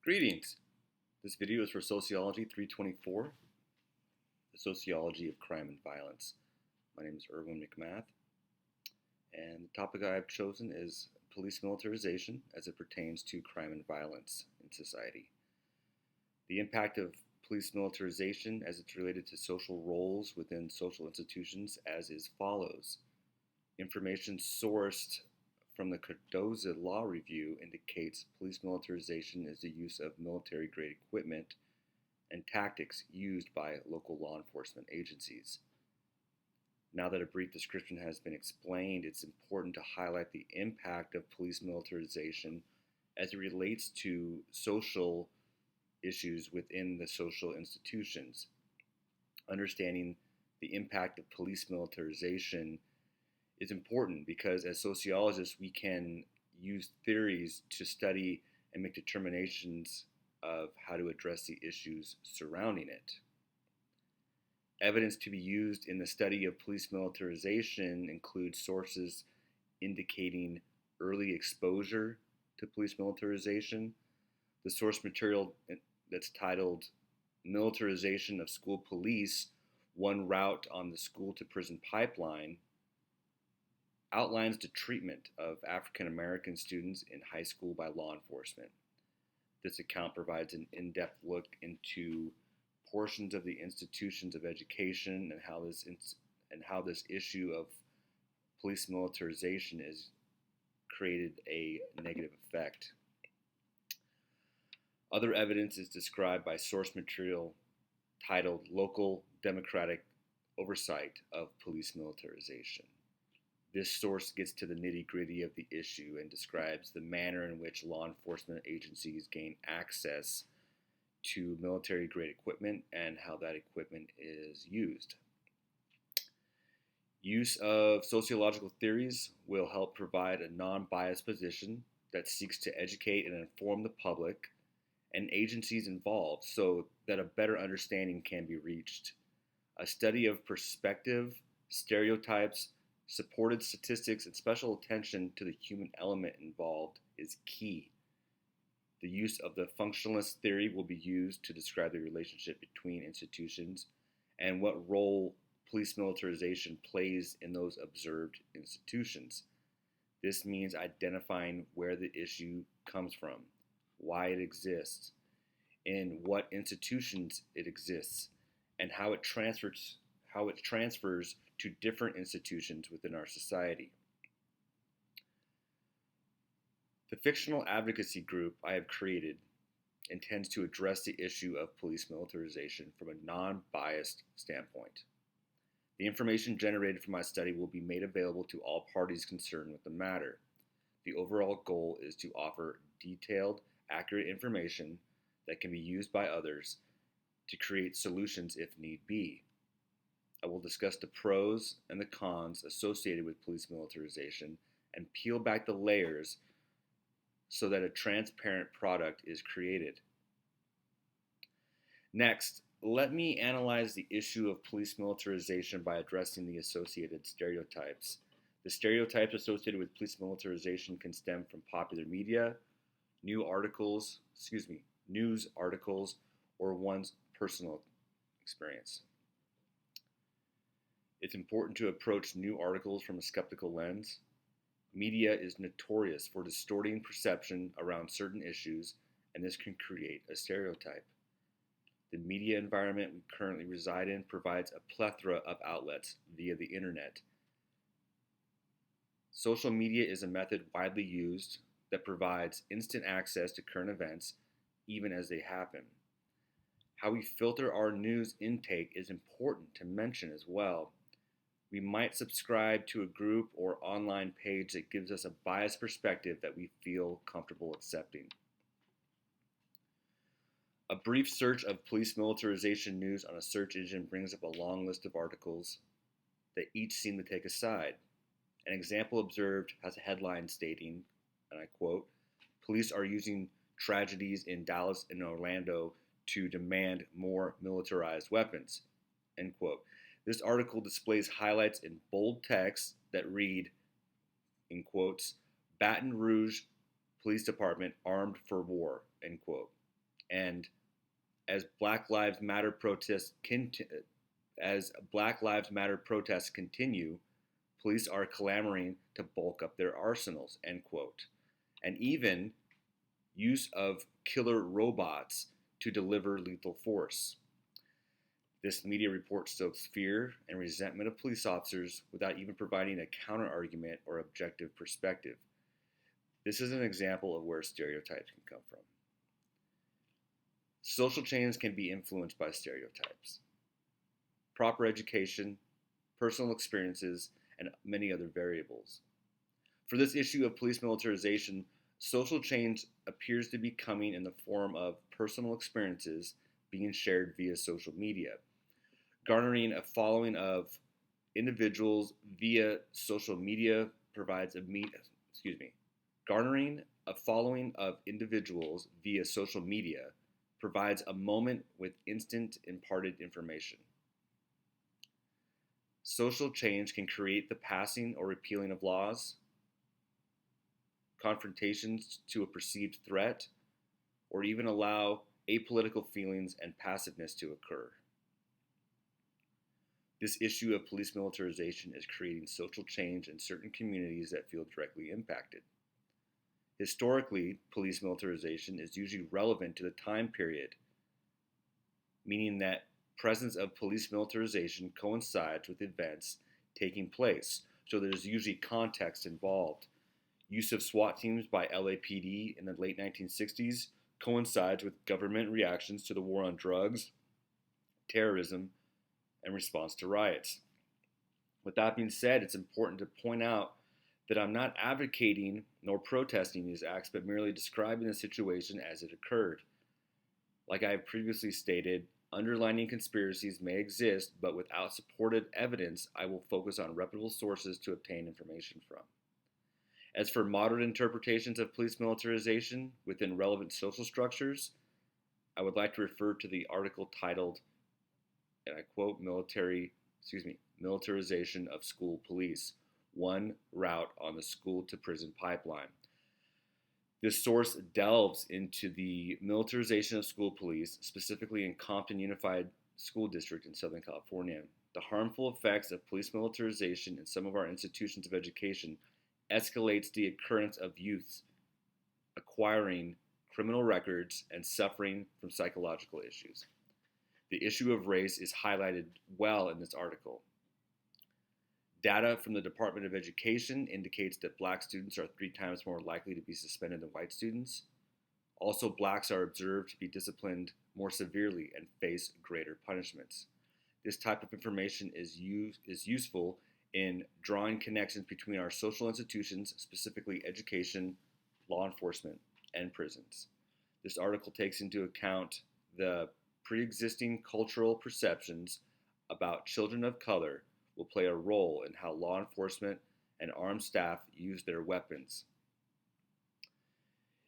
Greetings! This video is for Sociology 324, the Sociology of Crime and Violence. My name is Erwin McMath, and the topic I have chosen is police militarization as it pertains to crime and violence in society. The impact of police militarization as it's related to social roles within social institutions as is follows. Information sourced from the Cardozo Law Review indicates police militarization is the use of military-grade equipment and tactics used by local law enforcement agencies. Now that a brief description has been explained, it's important to highlight the impact of police militarization as it relates to social issues within the social institutions. Understanding the impact of police militarization is important because as sociologists we can use theories to study and make determinations of how to address the issues surrounding it. Evidence to be used in the study of police militarization includes sources indicating early exposure to police militarization. The source material that's titled Militarization of School Police, One Route on the School to Prison Pipeline outlines the treatment of African American students in high school by law enforcement. This account provides an in-depth look into portions of the institutions of education and how this issue of police militarization has created a negative effect. Other evidence is described by source material titled Local Democratic Oversight of Police Militarization. This source gets to the nitty-gritty of the issue and describes the manner in which law enforcement agencies gain access to military-grade equipment and how that equipment is used. Use of sociological theories will help provide a non-biased position that seeks to educate and inform the public and agencies involved so that a better understanding can be reached. A study of perspective, stereotypes, supported statistics, and special attention to the human element involved is key. The use of the functionalist theory will be used to describe the relationship between institutions and what role police militarization plays in those observed institutions. This means identifying where the issue comes from, why it exists, in what institutions it exists, and how it transfers to different institutions within our society. The fictional advocacy group I have created intends to address the issue of police militarization from a non-biased standpoint. The information generated from my study will be made available to all parties concerned with the matter. The overall goal is to offer detailed, accurate information that can be used by others to create solutions if need be. I will discuss the pros and the cons associated with police militarization and peel back the layers so that a transparent product is created. Next, let me analyze the issue of police militarization by addressing the associated stereotypes. The stereotypes associated with police militarization can stem from popular media, news articles, or one's personal experience. It's important to approach new articles from a skeptical lens. Media is notorious for distorting perception around certain issues, and this can create a stereotype. The media environment we currently reside in provides a plethora of outlets via the internet. Social media is a method widely used that provides instant access to current events, even as they happen. How we filter our news intake is important to mention as well. We might subscribe to a group or online page that gives us a biased perspective that we feel comfortable accepting. A brief search of police militarization news on a search engine brings up a long list of articles that each seem to take a side. An example observed has a headline stating, and I quote, "Police are using tragedies in Dallas and Orlando to demand more militarized weapons," end quote. This article displays highlights in bold text that read, in quotes, "Baton Rouge Police Department armed for war," end quote. And as Black Lives Matter protests continue, police are clamoring to bulk up their arsenals, end quote. And even use of killer robots to deliver lethal force. This media report stokes fear and resentment of police officers without even providing a counter-argument or objective perspective. This is an example of where stereotypes can come from. Social change can be influenced by stereotypes. Proper education, personal experiences, and many other variables. For this issue of police militarization, social change appears to be coming in the form of personal experiences being shared via social media, garnering a following of individuals via social media garnering a following of individuals via social media provides a moment with instant imparted information. Social change can create the passing or repealing of laws, confrontations to a perceived threat, or even allow apolitical feelings and passiveness to occur. This issue of police militarization is creating social change in certain communities that feel directly impacted. Historically, police militarization is usually relevant to the time period, meaning that presence of police militarization coincides with events taking place, so there's usually context involved. Use of SWAT teams by LAPD in the late 1960s coincides with government reactions to the war on drugs, terrorism, and response to riots. With that being said, it's important to point out that I'm not advocating nor protesting these acts, but merely describing the situation as it occurred. Like I have previously stated, underlying conspiracies may exist, but without supported evidence, I will focus on reputable sources to obtain information from. As for modern interpretations of police militarization within relevant social structures, I would like to refer to the article titled, and I quote, Militarization of School Police, One Route on the School to Prison Pipeline. This source delves into the militarization of school police, specifically in Compton Unified School District in Southern California. The harmful effects of police militarization in some of our institutions of education escalates the occurrence of youths acquiring criminal records and suffering from psychological issues. The issue of race is highlighted well in this article. Data from the Department of Education indicates that black students are 3 times more likely to be suspended than white students. Also, blacks are observed to be disciplined more severely and face greater punishments. This type of information is useful in drawing connections between our social institutions, specifically education, law enforcement, and prisons. This article takes into account the pre-existing cultural perceptions about children of color will play a role in how law enforcement and armed staff use their weapons.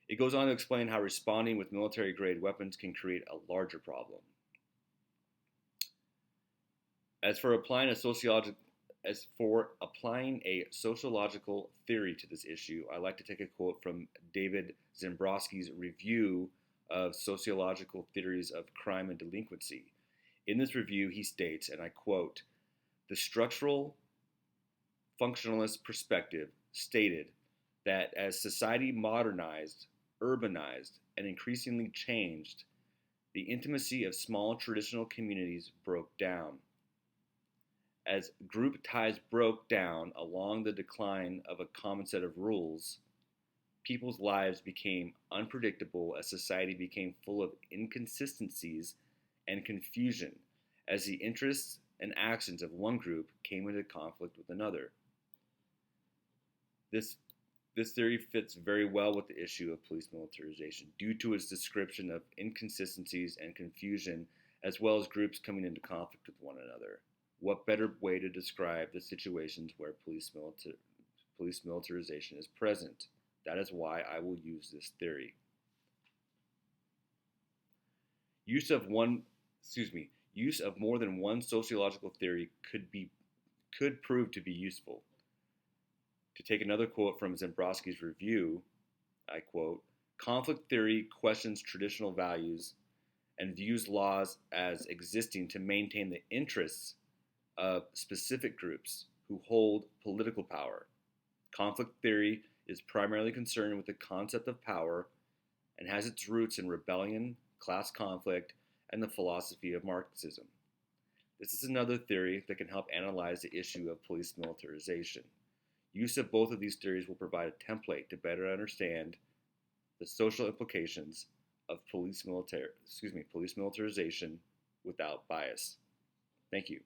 It goes on to explain how responding with military-grade weapons can create a larger problem. As for applying a sociological theory to this issue, I like to take a quote from David Zembrowski's review of sociological theories of crime and delinquency. In this review, he states, and I quote, "The structural functionalist perspective stated that as society modernized, urbanized, and increasingly changed, the intimacy of small traditional communities broke down. As group ties broke down along the decline of a common set of rules, people's lives became unpredictable as society became full of inconsistencies and confusion as the interests and actions of one group came into conflict with another." This theory fits very well with the issue of police militarization due to its description of inconsistencies and confusion as well as groups coming into conflict with one another. What better way to describe the situations where police militarization is present? That is why I will use this theory. Use of more than one sociological theory could prove to be useful. To take another quote from Zembrowski's review, I quote, Conflict theory questions traditional values and views laws as existing to maintain the interests of specific groups who hold political power. Conflict theory is primarily concerned with the concept of power and has its roots in rebellion, class conflict, and the philosophy of Marxism. This is another theory that can help analyze the issue of police militarization. Use of both of these theories will provide a template to better understand the social implications of police militarization without bias. Thank you.